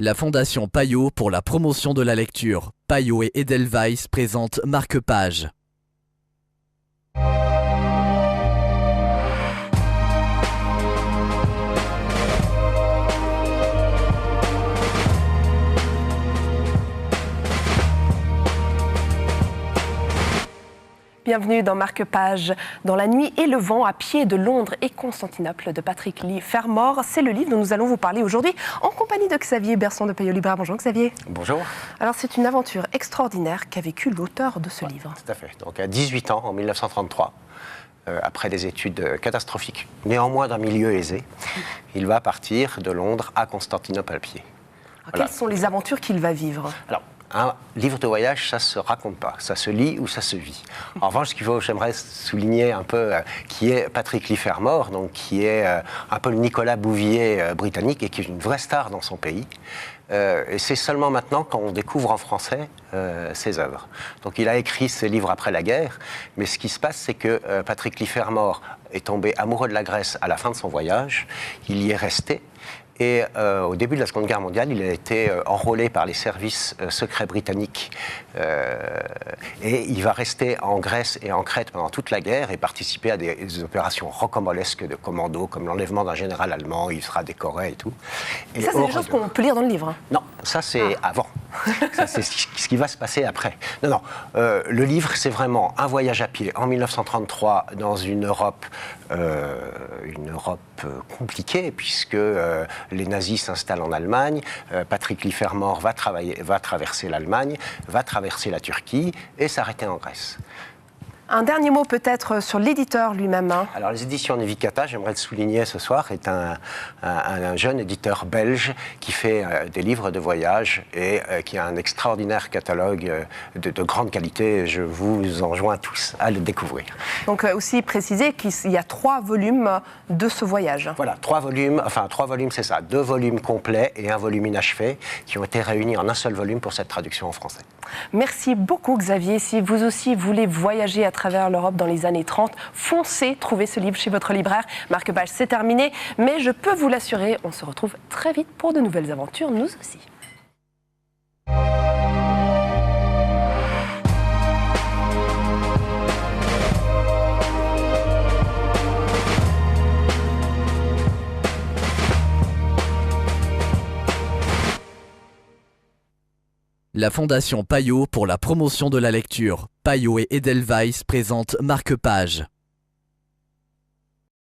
La Fondation Payot pour la promotion de la lecture. Payot et Edelweiss présentent Marque-Page. Bienvenue dans Marque-Page. Dans la nuit et le vent, à pied de Londres et Constantinople de Patrick Leigh Fermor. C'est le livre dont nous allons vous parler aujourd'hui en compagnie de Xavier Berson de Payot Libraire. Bonjour Xavier. Bonjour. Alors c'est une aventure extraordinaire qu'a vécu l'auteur de ce livre. Tout à fait. Donc à 18 ans, en 1933, après des études catastrophiques, néanmoins d'un milieu aisé, il va partir de Londres à Constantinople à pied. Alors, voilà. Quelles sont les aventures qu'il va vivre ? Alors, un livre de voyage, ça ne se raconte pas, ça se lit ou ça se vit. En revanche, ce qu'il faut, j'aimerais souligner un peu, qui est Patrick Leigh Fermor, donc qui est un peu le Nicolas Bouvier britannique et qui est une vraie star dans son pays. Et c'est seulement maintenant qu'on découvre en français ses œuvres. Donc il a écrit ses livres après la guerre, mais ce qui se passe, c'est que Patrick Leigh Fermor est tombé amoureux de la Grèce à la fin de son voyage, il y est resté. Et au début de la Seconde Guerre mondiale, il a été enrôlé par les services secrets britanniques. Et il va rester en Grèce et en Crète pendant toute la guerre et participer à des opérations rocambolesques de commando, comme l'enlèvement d'un général allemand. Il sera décoré et tout. Et ça, c'est des choses qu'on peut lire dans le livre. Non, ça c'est avant. Ça, c'est ce qui va se passer après. Non, le livre, c'est vraiment un voyage à pied en 1933 dans une Europe compliquée, puisque les nazis s'installent en Allemagne. Patrick Leigh Fermor va traverser l'Allemagne, va traverser la Turquie et s'arrêter en Grèce. Un dernier mot peut-être sur l'éditeur lui-même. Alors les éditions Nivikata, j'aimerais le souligner ce soir, est un jeune éditeur belge qui fait des livres de voyage et qui a un extraordinaire catalogue de grande qualité. Je vous enjoins tous à le découvrir. Donc aussi préciser qu'il y a 3 volumes de ce voyage. Voilà, 3 volumes, c'est ça, 2 volumes complets et 1 volume inachevé qui ont été réunis en un seul volume pour cette traduction en français. Merci beaucoup Xavier. Si vous aussi voulez voyager à travers l'Europe dans les années 30, foncez, trouvez ce livre chez votre libraire. Marque-Page, c'est terminé, mais je peux vous l'assurer, on se retrouve très vite pour de nouvelles aventures, nous aussi. La Fondation Payot pour la promotion de la lecture. Payot et Edelweiss présentent Marque-Page.